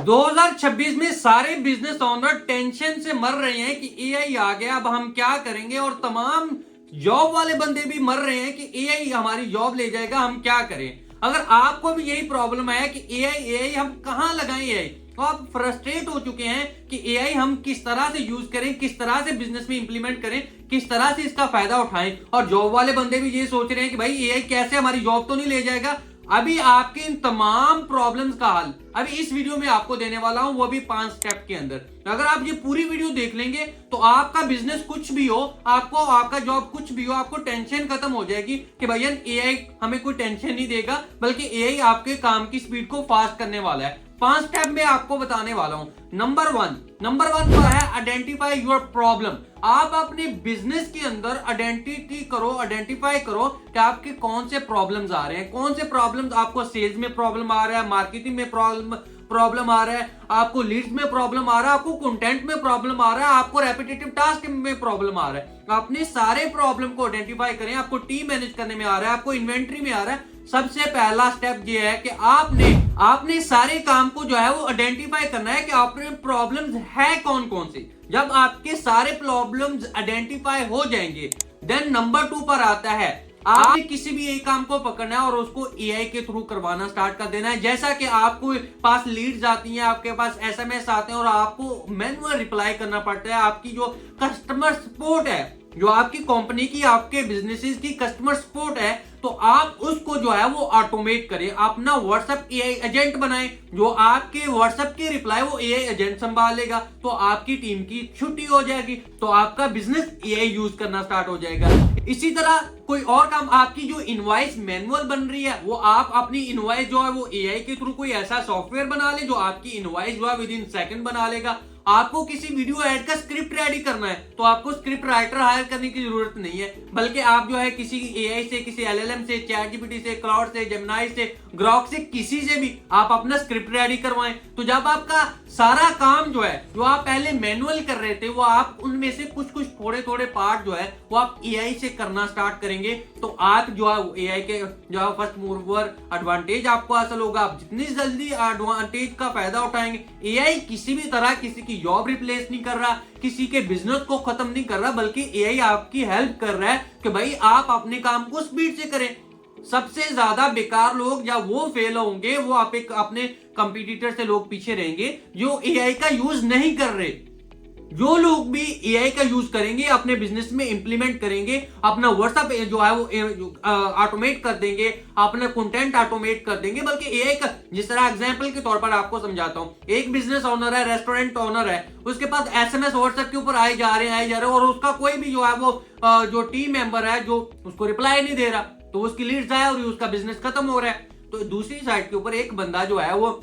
2026 में सारे business owner tension से मर रहे हैं कि एआई आ गया, अब हम क्या करेंगे। और तमाम जॉब वाले बंदे भी मर रहे हैं कि एआई हमारी जॉब ले जाएगा, हम क्या करें। अगर आपको भी यही प्रॉब्लम है कि एआई एआई हम कहां लगाएं एआई, तो आप फ्रस्ट्रेट हो चुके हैं कि एआई हम किस तरह से यूज करें, किस तरह से बिजनेस में इंप्लीमेंट करें, किस तरह से इसका फायदा उठाएं। और जॉब वाले बंदे भी ये सोच रहे हैं कि भाई एआई कैसे हमारी जॉब तो नहीं ले जाएगा। अभी आपके इन तमाम प्रॉब्लम्स का हल अभी इस वीडियो में आपको देने वाला हूं, वो भी 5 स्टेप के अंदर। अगर आप ये पूरी वीडियो देख लेंगे तो आपका बिजनेस कुछ भी हो, आपको आपका जॉब कुछ भी हो, आपको टेंशन खत्म हो जाएगी कि भैया एआई हमें कोई टेंशन नहीं देगा, बल्कि एआई आपके काम की स्पीड को फास्ट करने वाला है। 5 स्टेप में आपको बताने वाला हूं। नंबर वन पर है आइडेंटिफाई योर प्रॉब्लम। आप अपने बिजनेस के अंदर आइडेंटिफाई करो कि आपके कौन से प्रॉब्लम्स आ रहे हैं, कौन से प्रॉब्लम्स आपको सेल्स में प्रॉब्लम आ रहा है, मार्केटिंग में प्रॉब्लम आ रहा है, आपको लीड्स में प्रॉब्लम आ रहा है, आपको कंटेंट में प्रॉब्लम आ रहा है, आपको रेपिटेटिव टास्क में प्रॉब्लम आ रहा है। अपने सारे प्रॉब्लम को आइडेंटिफाई करें। आपको टीम मैनेज करने में आ रहा है, आपको इन्वेंट्री में आ रहा है। सबसे पहला स्टेप ये है कि आपने सारे काम को जो है वो आइडेंटिफाई करना है कि आपने प्रॉब्लम्स है कौन कौन से। जब आपके सारे प्रॉब्लम्स आइडेंटिफाई हो जाएंगे, देन नंबर 2 पर आता है आपने किसी भी एक काम को पकड़ना है और उसको एआई के थ्रू करवाना स्टार्ट कर देना है। जैसा कि आपको पास लीड्स आती हैं, आपके पास एसएमएस आते हैं और आपको मैनुअल रिप्लाई करना पड़ता है। आपकी जो कस्टमर सपोर्ट है, जो आपकी कंपनी की, आपके बिजनेसेस की कस्टमर सपोर्ट है, तो आप उसको जो है वो ऑटोमेट करें। अपना व्हाट्सएप एआई एजेंट बनाएं, जो आपके व्हाट्सएप के रिप्लाई वो एआई एजेंट संभालेगा, तो आपकी टीम की छुट्टी हो जाएगी, तो आपका बिजनेस एआई यूज करना स्टार्ट हो जाएगा। इसी तरह कोई और काम, आपकी जो इनवॉइस मैनुअल बन रही है, वो आप अपनी इनवॉइस जो है वो एआई के थ्रू कोई ऐसा सॉफ्टवेयर बना ले जो आपकी इनवॉइस जो है विद इन सेकंड बना लेगा। आपको किसी वीडियो ऐड का स्क्रिप्ट रेडी करना है तो आपको स्क्रिप्ट राइटर हायर करने की जरूरत नहीं है, बल्कि आप जो है किसी एआई से, किसी एलएलएम से, चैट जीपीटी से, क्लाउड से, जेमिनी से, ग्रॉक से, किसी से भी आप अपना स्क्रिप्ट रेडी करवाएं। तो जब आपका सारा काम जो है, जो आप पहले मैनुअल कर रहे थे, वो आप उनमें से कुछ थोड़े पार्ट जो है वो आप एआई से करना स्टार्ट करेंगे, तो आप जो है एआई के जो है फर्स्ट मूवर एडवांटेज आपको हासिल होगा। आप जितनी जल्दी एडवांटेज का फायदा उठाएंगे। एआई किसी भी तरह किसी की जॉब रिप्लेस नहीं कर रहा, किसी के बिजनेस को खत्म नहीं कर रहा, बल्कि एआई आपकी हेल्प कर रहा है कि भाई आप अपने काम को स्पीड से करें। सबसे ज्यादा बेकार लोग या वो फेल होंगे, वो आप एक अपने कंपटीटर से लोग पीछे रहेंगे जो एआई का यूज नहीं कर रहे। जो लोग भी एआई का यूज करेंगे, अपने बिजनेस में इंप्लीमेंट करेंगे, अपना व्हाट्सएप जो है वो ऑटोमेट कर देंगे, अपना कंटेंट ऑटोमेट कर देंगे, बल्कि एआई का, जिस तरह एग्जांपल के तौर पर आपको समझाता हूं। एक बिजनेस ओनर है, रेस्टोरेंट ओनर है, उसके पास एसएमएस व्हाट्सएप के ऊपर आए जा रहे हैं और उसका कोई भी जो है वो जो टीम मेंबर है जो उसको रिप्लाई नहीं दे रहा, तो उसकी लीड्स आए और उसका बिजनेस खत्म हो रहा है। तो दूसरी साइड के ऊपर एक बंदा जो है वो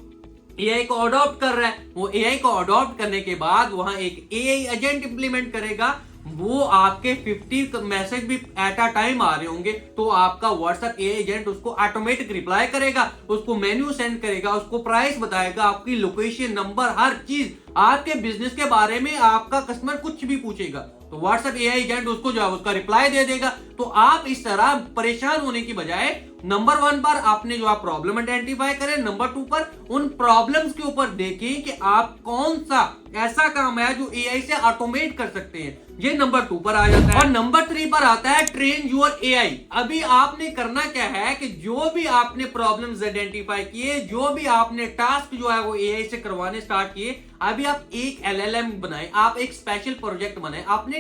एआई को अडॉप्ट कर रहा है। वो एआई को अडॉप्ट करने के बाद वहां एक एआई एजेंट इंप्लीमेंट करेगा। वो आपके 50 मैसेज भी एट अ टाइम आ रहे होंगे, तो आपका व्हाट्सएप एआई एजेंट उसको ऑटोमेटिक रिप्लाई करेगा, उसको मेन्यू सेंड करेगा, उसको प्राइस बताएगा, आपकी लोकेशन, नंबर, हर चीज आपके बिजनेस के बारे में आपका कस्टमर कुछ भी पूछेगा तो व्हाट्सएप एआई एजेंट उसको जो है उसका रिप्लाई दे देगा। तो आप इस तरह परेशान होने की बजाय नंबर 1 पर आपने जो आप प्रॉब्लम आइडेंटिफाई करें, नंबर 2 पर उन प्रॉब्लम्स के ऊपर देखें कि आप कौन सा ऐसा काम है जो एआई से ऑटोमेट कर सकते हैं। ये नंबर 2 पर आ जाता है। और नंबर 3 पर आता है ट्रेन योर एआई। अभी आपने करना क्या है कि जो भी आपने प्रॉब्लम्स आइडेंटिफाई किए, जो भी आपने टास्क जो है वो एआई से करवाने स्टार्ट किए, अभी आप एक एलएलएम बनाएं, आप एक स्पेशल प्रोजेक्ट बनाएं, आपने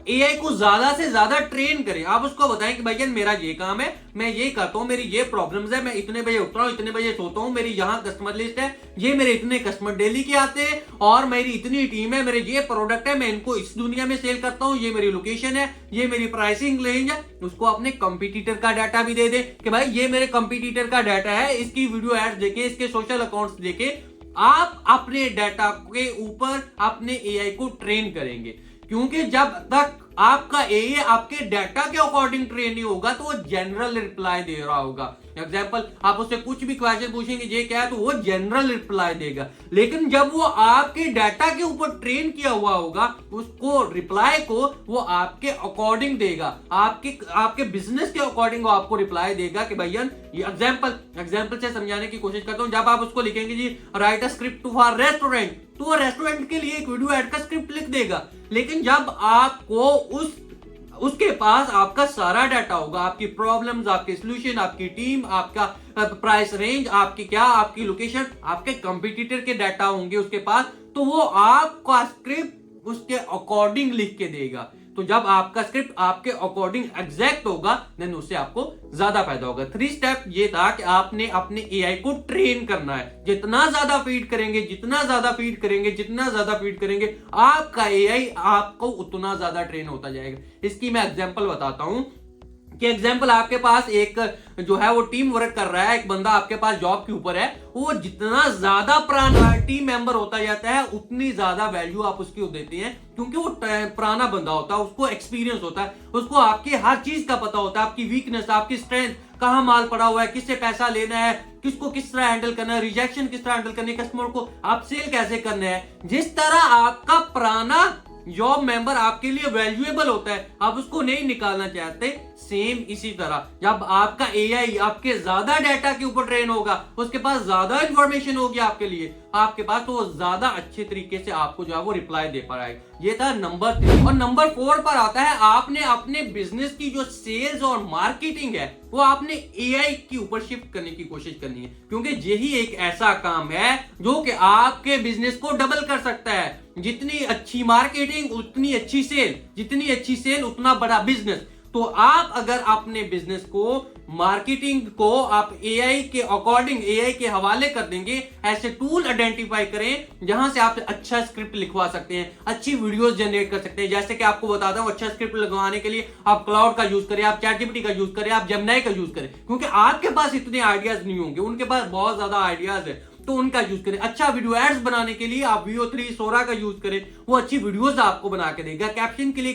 एआई को ज्यादा से ज्यादा ट्रेन करें। आप उसको बताएं कि भैया मेरा ये काम है, मैं ये करता हूं, मेरी ये प्रॉब्लम्स है, मैं इतने बजे उठ रहा हूं, इतने बजे सोता हूं, मेरी यहाँ कस्टमर लिस्ट है, ये मेरे इतने कस्टमर डेली के आते हैं, और मेरी इतनी टीम है, मेरे ये प्रोडक्ट है, मैं इनको इस दुनिया में सेल करता हूं, ये मेरी लोकेशन है, ये मेरी प्राइसिंग रेंज है। उसको अपने कंपटीटर का डाटा भी दे दे कि भाई ये मेरे कंपटीटर का डाटा है, इसकी वीडियो एड्स देखें, इसके सोशल अकाउंट्स देखें। आप अपने डाटा के ऊपर अपने एआई को ट्रेन करेंगे, क्योंकि जब तक आपका एआई आपके डाटा के अकॉर्डिंग ट्रेन नहीं होगा तो वो जनरल रिप्लाई दे रहा होगा। एग्जाम्पल आप उससे कुछ भी क्वेश्चन पूछेंगे ये क्या है, तो वो जनरल रिप्लाई देगा। लेकिन जब वो आपके डाटा के ऊपर ट्रेन किया हुआ होगा, उसको रिप्लाई को वो आपके अकॉर्डिंग देगा, आपके बिजनेस के अकॉर्डिंग वो आपको रिप्लाई देगा कि भैया ये एग्जाम्पल से समझाने की कोशिश करता हूं। जब आप उसको लिखेंगे जी write a script for restaurant, तो वो रेस्टोरेंट के लिए एक वीडियो ऐड का स्क्रिप्ट लिख देगा। लेकिन जब आपको उसके पास आपका सारा डाटा होगा, आपकी प्रॉब्लम्स, आपके सॉल्यूशन, आपकी टीम, आपका प्राइस रेंज, आपकी लोकेशन, आपके कंपटीटर के डाटा होंगे उसके पास, तो वो आपका स्क्रिप्ट उसके अकॉर्डिंग लिख के देगा। तो जब आपका स्क्रिप्ट आपके अकॉर्डिंग एग्जैक्ट होगा, देन उससे आपको ज्यादा फायदा होगा। 3 स्टेप ये था कि आपने अपने एआई को ट्रेन करना है। जितना ज्यादा फीड करेंगे आपका एआई आपको उतना ज्यादा ट्रेन होता जाएगा। इसकी मैं एग्जांपल बताता हूं कि एग्जाम्पल आपके पास एक जो है वो टीम वर्क कर रहा है, एक बंदा आपके पास जॉब के ऊपर है, वो जितना ज्यादा पुराना टीम मेंबर होता जाता है उतनी ज्यादा वैल्यू आप उसकी देते हैं, क्योंकि वो पुराना बंदा होता है, उसको एक्सपीरियंस होता है, उसको आपकी हर चीज का पता होता है, आपकी वीकनेस, आपकी स्ट्रेंथ, कहां माल पड़ा हुआ है, किससे पैसा लेना है, किसको किस तरह हैंडल करना है, रिजेक्शन किस तरह हैंडल करनी है, कस्टमर को आप सेल कैसे करना है। जिस तरह आपका पुराना जॉब मेंबर आपके लिए वैल्यूएबल होता है, आप उसको नहीं निकालना चाहते, सेम इसी तरह जब आपका एआई आपके ज्यादा डाटा के ऊपर ट्रेन होगा, उसके पास ज्यादा इंफॉर्मेशन होगी आपके लिए, आपके पास, तो वो ज्यादा अच्छे तरीके से आपको जो है वो रिप्लाई दे पाएगा। ये था नंबर 3। और नंबर 4 पर आता है आपने अपने बिजनेस की जो सेल्स और मार्केटिंग है वो आपने एआई के ऊपर शिफ्ट करने की कोशिश करनी है, क्योंकि यही एक ऐसा काम है जो कि आपके बिजनेस को डबल कर सकता है। जितनी अच्छी मार्केटिंग उतनी अच्छी सेल, जितनी अच्छी सेल उतना बड़ा बिजनेस। तो आप अगर अपने बिजनेस को, मार्केटिंग को आप एआई के अकॉर्डिंग, एआई के हवाले कर देंगे, ऐसे टूल आइडेंटिफाई करें जहां से आप अच्छा स्क्रिप्ट लिखवा सकते हैं, अच्छी वीडियोस जनरेट कर सकते हैं। जैसे कि आपको बताता हूं, अच्छा स्क्रिप्ट लगवाने के लिए आप क्लाउड का यूज करें, आप चैटजीपीटी का यूज करें, आप जेमिनी का यूज करें, क्योंकि आपके पास इतने आइडियाज नहीं होंगे, उनके पास बहुत ज्यादा आइडियाज है, तो उनका यूज करें। अच्छा वीडियो एड्स बनाने के लिए आप VO3 सोरा का यूज करें, वो अच्छी वीडियोस आपको बना के देगा। कैप्शन के लिए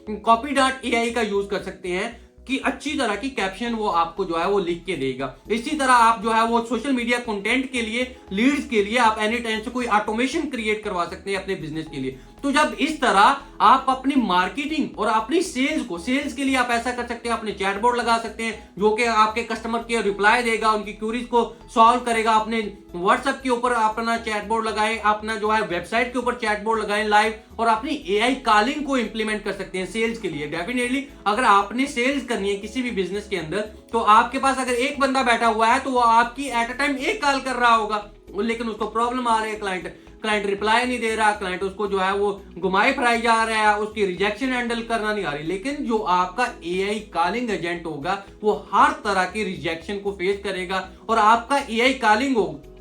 copy.ai का यूज कर सकते हैं कि अच्छी तरह की कैप्शन वो आपको जो है वो लिख के देगा। इसी तरह आप जो है वो सोशल मीडिया कंटेंट के लिए, लीड्स के लिए आप एनी टाइम से कोई ऑटोमेशन क्रिएट करवा सकते हैं अपने बिजनेस के लिए। तो जब इस तरह आप अपनी मार्केटिंग और अपनी सेल्स के लिए आप ऐसा कर सकते हैं, अपने चैटबॉट लगा सकते हैं जो कि आपके कस्टमर के रिप्लाई देगा, उनकी क्वेरीज को सॉल्व करेगा। अपने व्हाट्सएप के ऊपर अपना चैटबॉट लगाएं, अपना जो है वेबसाइट के ऊपर चैटबॉट लगाएं लाइव, और अपनी एआई कॉलिंग को इंप्लीमेंट कर सकते हैं सेल्स के लिए। डेफिनेटली अगर आपने सेल्स करनी है किसी भी बिजनेस के अंदर, तो आपके पास अगर एक बंदा बैठा हुआ है तो वो आपकी एट अ टाइम एक कॉल कर रहा होगा, लेकिन उसको प्रॉब्लम आ रही है, क्लाइंट रिप्लाई नहीं दे रहा, क्लाइंट उसको जो है वो घुमाई फिराई जा रहा है, उसकी रिजेक्शन हैंडल करना नहीं आ रही। लेकिन जो आपका एआई कॉलिंग एजेंट होगा वो हर तरह की रिजेक्शन को फेस करेगा, और आपका एआई कॉलिंग होगा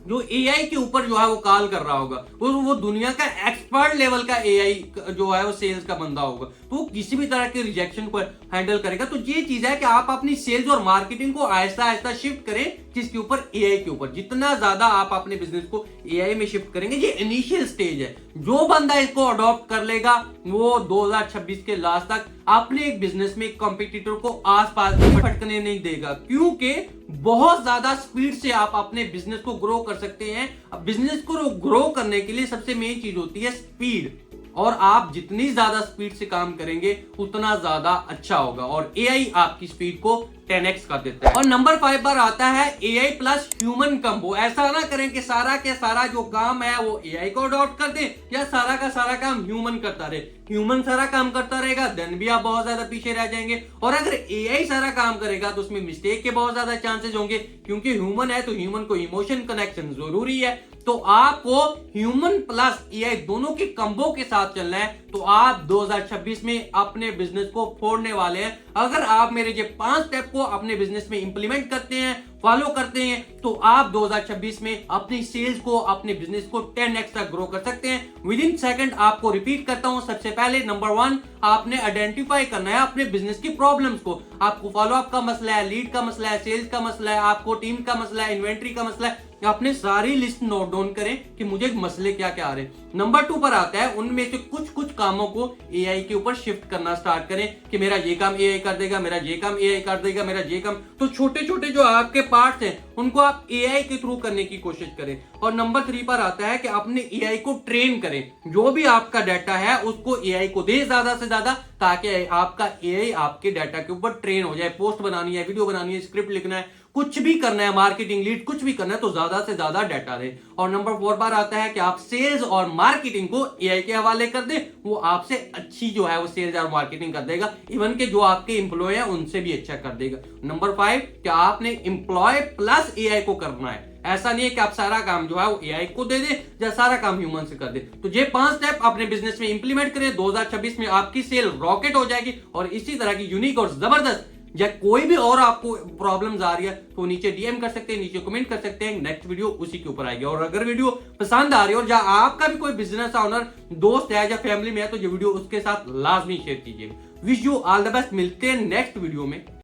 जो एआई के ऊपर जो है वो कॉल कर रहा होगा, वो दुनिया का एक्सपर्ट लेवल का एआई जो है वो सेल्स का बंदा होगा, तो किसी भी तरह के रिजेक्शन को हैंडल करेगा। तो ये चीज है कि आप अपनी सेल्स और मार्केटिंग को आहिस्ता आहिस्ता शिफ्ट करें, किसके ऊपर, एआई के ऊपर। जितना ज्यादा आप अपने बिजनेस को एआई में शिफ्ट करेंगे, ये इनिशियल स्टेज है, जो बंदा इसको अडॉप्ट कर लेगा वो 2026 के लास्ट तक अपने एक बिजनेस में कंपटीटर को आसपास भी फटकने नहीं देगा, क्योंकि बहुत ज्यादा स्पीड से आप अपने बिजनेस को ग्रो कर सकते हैं। अब बिजनेस को ग्रो करने के लिए सबसे मेन चीज होती है स्पीड, और आप जितनी ज्यादा स्पीड से काम करेंगे उतना ज्यादा अच्छा होगा, और एआई आपकी स्पीड को 10x कर देता है। और नंबर 5 पर आता है एआई प्लस ह्यूमन कम्बो। ऐसा ना करें कि सारा के सारा जो काम है वो एआई को अडॉप्ट कर दें, या सारा का सारा काम ह्यूमन करता रहे। ह्यूमन सारा काम करता रहेगा, देन भी आप बहुत ज्यादा पीछे रह जाएंगे, और अगर एआई सारा काम करेगा तो उसमें मिस्टेक के बहुत ज्यादा चांसेस होंगे, क्योंकि ह्यूमन है तो ह्यूमन को इमोशन कनेक्शन जरूरी है। तो आपको ह्यूमन प्लस एआई दोनों के कंबो के साथ चलना है, तो आप 2026 में अपने बिजनेस को फोड़ने वाले हैं। अगर आप मेरे ये 5 स्टेप को अपने बिजनेस में इंप्लीमेंट करते हैं, फॉलो करते हैं, तो आप 2026 में अपनी सेल्स को, अपने बिजनेस को 10x तक ग्रो कर सकते हैं विद इन सेकंड। आपको रिपीट करता हूं, सबसे पहले नंबर 1 आपने आइडेंटिफाई करना है अपने बिजनेस की प्रॉब्लम्स को। आपको फॉलोअप का मसला है, लीड का मसला है, सेल्स का मसला है, आपको टीम का मसला है, इन्वेंट्री का मसला है, आपने सारी लिस्ट नोट डाउन करें कि मुझे मसले क्या क्या आ रहे हैं। नंबर 2 पर आता है उनमें से कुछ कुछ कामों को एआई के ऊपर शिफ्ट करना स्टार्ट करें कि मेरा ये काम एआई कर देगा, मेरा ये काम एआई कर देगा, मेरा ये काम। तो छोटे छोटे जो आपके पार्ट्स हैं उनको आप एआई के थ्रू करने की कोशिश करें। और नंबर 3 पर आता है कि अपने एआई को ट्रेन करें, जो भी आपका डाटा है उसको एआई को दे ज्यादा से ज्यादा, ताकि आपका एआई आपके डाटा के ऊपर ट्रेन हो जाए। पोस्ट बनानी है, वीडियो बनानी है, स्क्रिप्ट लिखना है, कुछ भी करना है, मार्केटिंग लीड कुछ भी करना है, तो ज्यादा से ज्यादा डाटा रहे। और नंबर 4 पर आता है कि आप सेल्स और मार्केटिंग को एआई के हवाले कर दें, वो आपसे अच्छी जो है वो सेल्स और मार्केटिंग कर देगा, इवन के जो आपके एम्प्लॉय हैं उनसे भी अच्छा कर देगा। नंबर 5 कि आपने एम्प्लॉय प्लस एआई को करना है। ऐसा नहीं है कि आप सारा काम जो है वो एआई को दे दे या सारा काम ह्यूमन से कर दे। तो ये 5 स्टेप अपने बिजनेस में इंप्लीमेंट करें, 2026 में आपकी सेल रॉकेट हो जाएगी। और इसी तरह की यूनिक और जबरदस्त या कोई भी और आपको प्रॉब्लम्स आ रही है तो नीचे डीएम कर सकते हैं, नीचे कमेंट कर सकते हैं, नेक्स्ट वीडियो उसी के ऊपर आएगी। और अगर वीडियो पसंद आ रही है और या आपका भी कोई बिजनेस ओनर दोस्त है या फैमिली में है तो ये वीडियो उसके साथ लाजमी शेयर कीजिएगा। Wish you all the best, मिलते हैं नेक्स्ट वीडियो में।